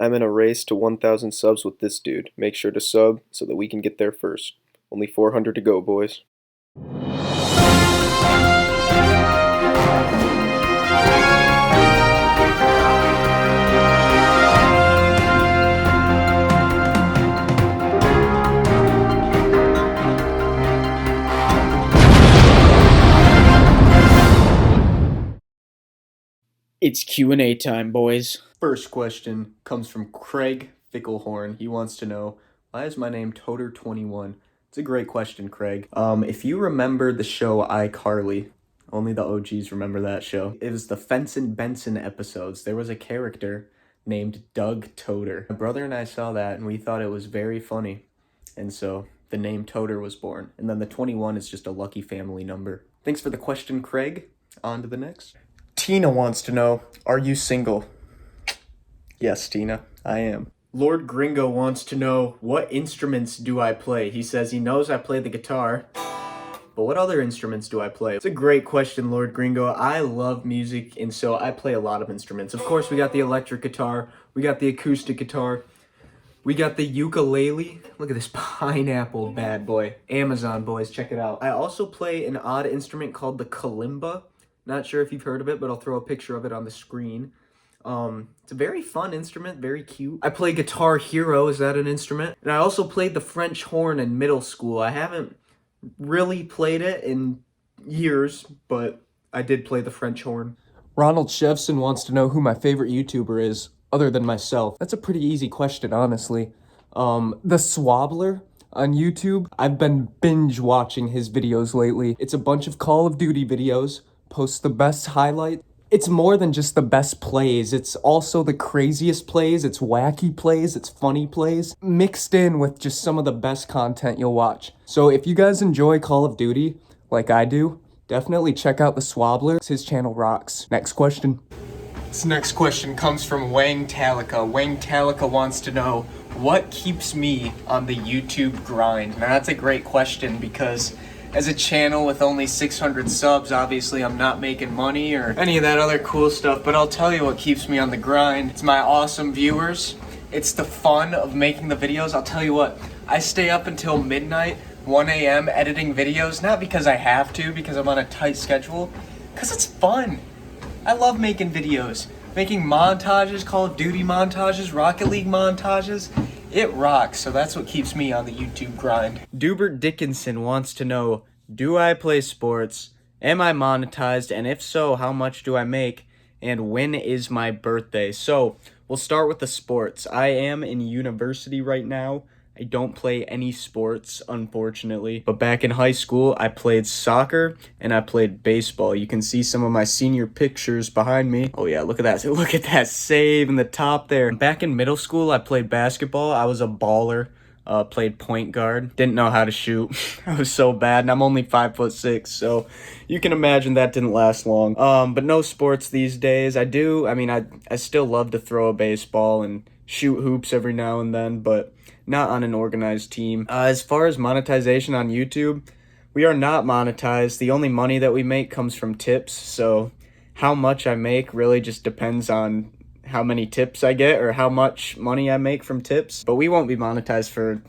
I'm in a race to 1,000 subs with this dude. Make sure to sub so that we can get there first. Only 400 to go, boys. It's Q&A time, boys. First question comes from Craig Ficklehorn. He wants to know, why is my name Toader21? It's a great question, Craig. If you remember the show iCarly, only the OGs remember that show. It was the Fenton Benson episodes. There was a character named Doug Toader. My brother and I saw that and we thought it was very funny. And so the name Toader was born. And then the 21 is just a lucky family number. Thanks for the question, Craig. On to the next. Tina wants to know, are you single? Yes, Tina, I am. Lord Gringo wants to know, what instruments do I play? He says he knows I play the guitar, but what other instruments do I play? It's a great question, Lord Gringo. I love music, and so I play a lot of instruments. Of course, we got the electric guitar, we got the acoustic guitar, we got the ukulele. Look at this pineapple bad boy. Amazon, boys, check it out. I also play an odd instrument called the kalimba. Not sure if you've heard of it, but I'll throw a picture of it on the screen. It's a very fun instrument, very cute. I play Guitar Hero, is that an instrument? And I also played the French horn in middle school. I haven't really played it in years, but I did play the French horn. Ronald Shevson wants to know who my favorite YouTuber is, other than myself. That's a pretty easy question, honestly. The Swabbler on YouTube. I've been binge watching his videos lately. It's a bunch of Call of Duty videos. Posts the best highlight. It's more than just the best plays. It's also the craziest plays. It's wacky plays. It's funny plays mixed in with just some of the best content you'll watch. So if you guys enjoy Call of Duty like I do, definitely check out the Swabbler. His channel rocks. Next question. This next question comes from Wang Talika. Wang Talika wants to know, what keeps me on the YouTube grind? Now that's a great question because as a channel with only 600 subs, obviously I'm not making money or any of that other cool stuff, but I'll tell you what keeps me on the grind. It's my awesome viewers. It's the fun of making the videos. I'll tell you what, I stay up until midnight, 1 a.m. editing videos, not because I have to, because I'm on a tight schedule, because it's fun. I love making videos. Making montages, Call of Duty montages, Rocket League montages. It rocks, so that's what keeps me on the YouTube grind. Dubert Dickinson wants to know, do I play sports? Am I monetized? And if so, how much do I make? And when is my birthday? So, we'll start with the sports. I am in university right now. I don't play any sports, unfortunately. But back in high school, I played soccer and I played baseball. You can see some of my senior pictures behind me. Oh yeah, look at that. Look at that save in the top there. Back in middle school, I played basketball. I was a baller. Played point guard. Didn't know how to shoot. I was so bad, and I'm only 5'6", so you can imagine that didn't last long. But no sports these days. I still love to throw a baseball and shoot hoops every now and then, but not on an organized team. As far as monetization on YouTube, we are not monetized. The only money that we make comes from tips, so how much I make really just depends on how many tips I get or how much money I make from tips. But we won't be monetized for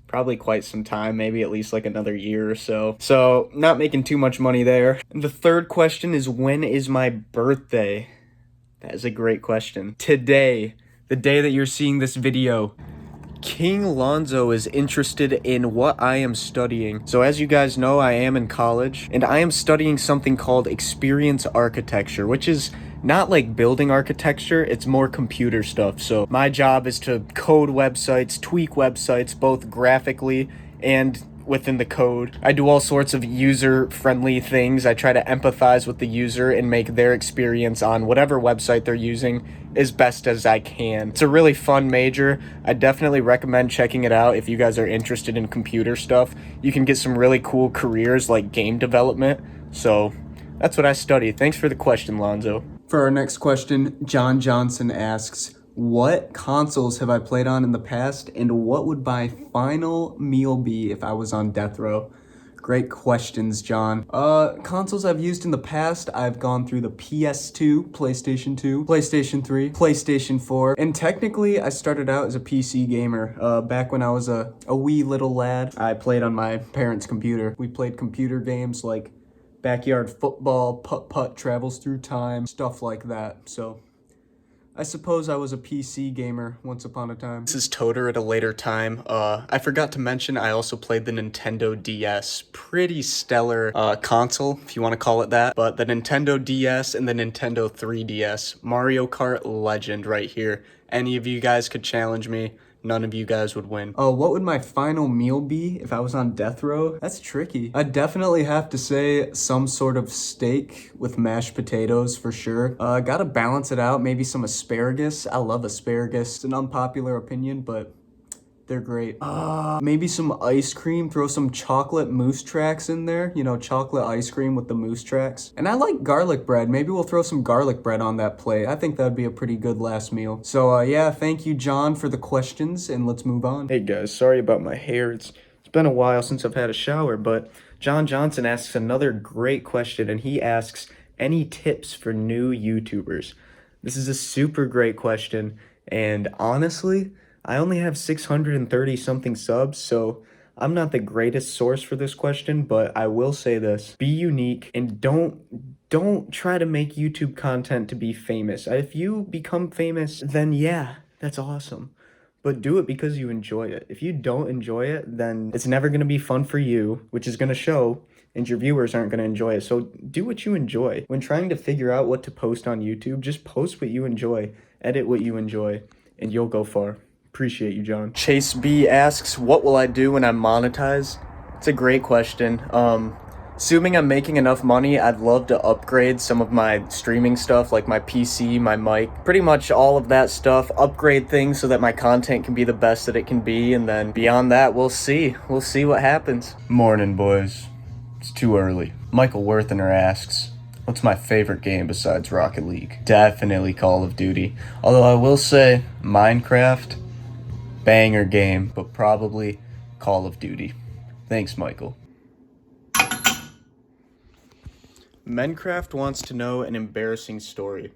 probably quite some time, maybe at least like another year or so. So not making too much money there. And the third question is, when is my birthday? That is a great question. Today, the day that you're seeing this video. King Lonzo is interested in what I am studying. So as you guys know, I am in college and I am studying something called experience architecture, which is not like building architecture, it's more computer stuff. So my job is to code websites, tweak websites, both graphically and within the code. I do all sorts of user-friendly things. I try to empathize with the user and make their experience on whatever website they're using as best as I can. It's a really fun major. I definitely recommend checking it out if you guys are interested in computer stuff. You can get some really cool careers like game development. So that's what I study. Thanks for the question, Lonzo. For our next question, John Johnson asks, what consoles have I played on in the past, and what would my final meal be if I was on death row? Great questions, John. Consoles I've used in the past, I've gone through the PS2, PlayStation 2, PlayStation 3, PlayStation 4, and technically I started out as a PC gamer. Back when I was a wee little lad, I played on my parents' computer. We played computer games like Backyard Football, Putt-Putt, Travels Through Time, stuff like that. So I suppose I was a PC gamer once upon a time. This is Toader at a later time. I forgot to mention I also played the Nintendo DS. Pretty stellar console, if you want to call it that. But the Nintendo DS and the Nintendo 3DS. Mario Kart legend right here. Any of you guys could challenge me. None of you guys would win. Oh, what would my final meal be if I was on death row? That's tricky. I'd definitely have to say some sort of steak with mashed potatoes for sure. Gotta balance it out. Maybe some asparagus. I love asparagus. It's an unpopular opinion, but they're great. Maybe some ice cream. Throw some chocolate moose tracks in there. You know, chocolate ice cream with the moose tracks. And I like garlic bread. Maybe we'll throw some garlic bread on that plate. I think that'd be a pretty good last meal. So yeah, thank you, John, for the questions, and let's move on. Hey guys, sorry about my hair. It's been a while since I've had a shower, but John Johnson asks another great question, and he asks, any tips for new YouTubers? This is a super great question, and honestly, I only have 630 something subs, so I'm not the greatest source for this question, but I will say this. Be unique and don't try to make YouTube content to be famous. If you become famous, then yeah, that's awesome. But do it because you enjoy it. If you don't enjoy it, then it's never going to be fun for you, which is going to show, and your viewers aren't going to enjoy it. So do what you enjoy. When trying to figure out what to post on YouTube, just post what you enjoy, edit what you enjoy, and you'll go far. Appreciate you, John. Chase B asks, what will I do when I'm monetized? It's a great question. Assuming I'm making enough money, I'd love to upgrade some of my streaming stuff, like my PC, my mic, pretty much all of that stuff, upgrade things so that my content can be the best that it can be, and then beyond that, we'll see. We'll see what happens. Morning, boys. It's too early. Michael Worthiner asks, what's my favorite game besides Rocket League? Definitely Call of Duty. Although I will say, Minecraft, banger game, but probably Call of Duty. Thanks, Michael. Minecraft wants to know an embarrassing story.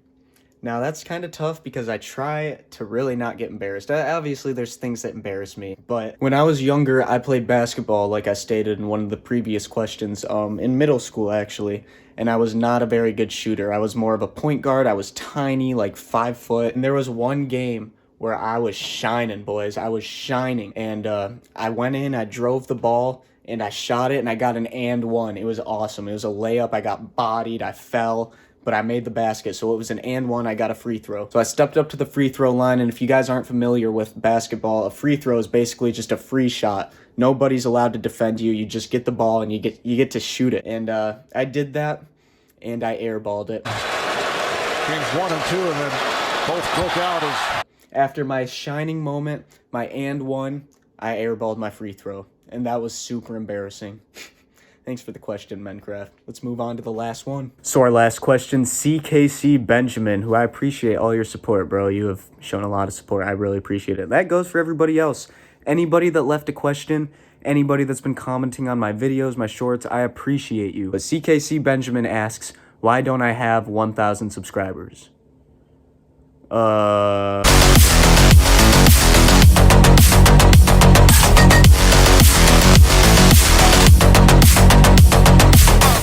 Now, that's kind of tough because I try to really not get embarrassed. Obviously, there's things that embarrass me, but when I was younger, I played basketball, like I stated in one of the previous questions, in middle school, actually, and I was not a very good shooter. I was more of a point guard. I was tiny, like 5 foot, and there was one game where I was shining, boys. I was shining. And I went in, I drove the ball, and I shot it, and I got an and one. It was awesome. It was a layup. I got bodied. I fell, but I made the basket. So it was an and one. I got a free throw. So I stepped up to the free throw line, and if you guys aren't familiar with basketball, a free throw is basically just a free shot. Nobody's allowed to defend you. You just get the ball, and you get to shoot it. And I did that, and I airballed it. Games 1 and 2, and then both broke out as... After my shining moment, my and one, I airballed my free throw, and that was super embarrassing. Thanks for the question, Minecraft. Let's move on to the last one. So our last question, CKC Benjamin, who I appreciate all your support, bro. You have shown a lot of support. I really appreciate it. That goes for everybody else. Anybody that left a question, anybody that's been commenting on my videos, my shorts, I appreciate you. But CKC Benjamin asks, why don't I have 1,000 subscribers?